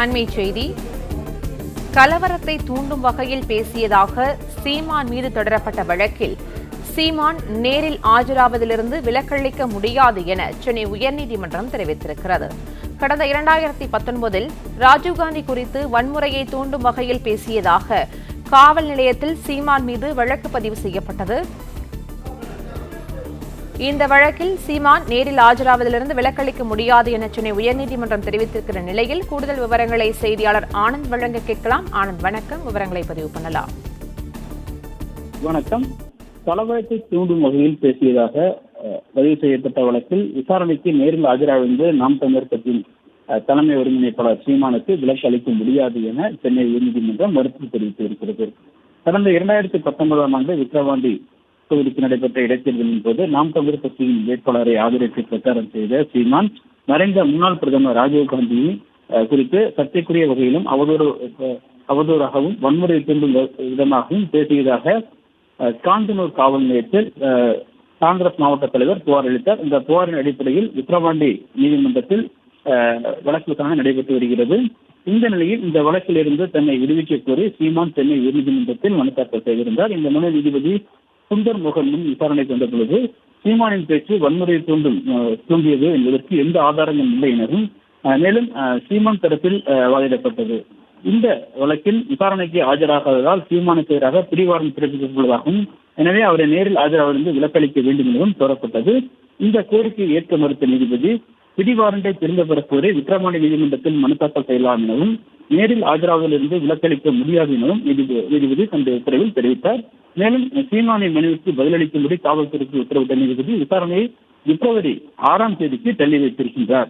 அண்மை செய்தி. கலவரத்தை தூண்டும் வகையில் பேசியதாக சீமான் மீது தொடரப்பட்ட வழக்கில் சீமான் நேரில் ஆஜராவதிலிருந்து விலக்களிக்க முடியாது என சென்னை உயர்நீதிமன்றம் தெரிவித்திருக்கிறது. கடந்த 2019 ராஜீவ்காந்தி குறித்து வன்முறையை தூண்டும் வகையில் பேசியதாக காவல் நிலையத்தில் சீமான் மீது வழக்கு பதிவு செய்யப்பட்டது. இந்த வழக்கில் சீமான் நேரில் ஆஜராவதிலிருந்து விலக்களிக்க முடியாது என சென்னை உயர்நீதிமன்றம் தெரிவித்திருக்கிற நிலையில் கூடுதல் விவரங்களை செய்தியாளர் ஆனந்த் வழங்க கேட்கலாம். ஆனந்த், வணக்கம். விவரங்களை பதிவு பண்ணலாம். வணக்கம். கலவரத்தை தூண்டும் வகையில் பேசியதாக பதிவு செய்யப்பட்ட வழக்கில் விசாரணைக்கு நேரில் ஆஜராவிருந்து நாம் தமிழர் கட்சியின் தலைமை ஒருங்கிணைப்பாளர் சீமானுக்கு விலக்கு அளிக்க முடியாது என சென்னை உயர்நீதிமன்றம் மறுப்பு தெரிவித்திருக்கிறது. கடந்த 2019ஆம் ஆண்டு விக்கிரவாண்டி தொகுதிக்கு நடைபெற்ற இடைத்தேர்தலின் போது நாம் தமிழர் கட்சியின் வேட்பாளரை ஆதரித்து பிரச்சாரம் செய்த சீமான் மறைந்த முன்னாள் பிரதமர் ராஜீவ்காந்தியை குறித்து சர்ச்சைக்குரிய வகையிலும் அவதூறாகவும் வன்முறை தூண்டும் விதமாகவும் பேசியதாக காந்தனூர் காவல் நிலையத்தில் காங்கிரஸ் மாவட்ட தலைவர் புகார் அளித்தார். இந்த புகாரின் அடிப்படையில் விக்கிரவாண்டி நீதிமன்றத்தில் வழக்கு விசாரணை நடைபெற்று வருகிறது. இந்த நிலையில் இந்த வழக்கில் இருந்து தன்னை விடுவிக்க கோரி சீமான் சென்னை உயர்நீதிமன்றத்தில் மனு தாக்கல் செய்திருந்தார். இந்த மனு நீதிபதி சுந்தர் மோகன் முன் விசாரணை கொண்ட பொழுது சீமானின் பேச்சு வன்முறையை தூண்டியது என்பதற்கு எந்த ஆதாரங்களும் இல்லை எனவும் மேலும் சீமான் தரப்பில் வாதிடப்பட்டது. இந்த வழக்கில் விசாரணைக்கு ஆஜராகாததால் சீமானுக்கு எதிராக பிடிவாரண்ட் பிறப்பிக்கப்பட்டுள்ளதாகவும் எனவே அவரை நேரில் ஆஜராவிலிருந்து விலக்களிக்க வேண்டும் எனவும் கோரப்பட்டது. இந்த கோரிக்கையை ஏற்க மறுத்த நீதிபதி பிடிவாரண்டை திரும்ப பெற கோரி விக்கிரவாண்டி நீதிமன்றத்தில் மனு தாக்கல் செய்யலாம் எனவும் நேரில் ஆஜராவதிலிருந்து விலக்களிக்க முடியாது எனவும் நீதிபதி தனது உத்தரவில் தெரிவித்தார். மேலும் சீமானின் மனுவுக்கு பதிலளிக்கும்படி காவல்துறைக்கு உத்தரவிட்ட நீதிபதி விசாரணையை பிப்ரவரி 6ஆம் தேதிக்கு தள்ளி வைத்திருக்கின்றார்.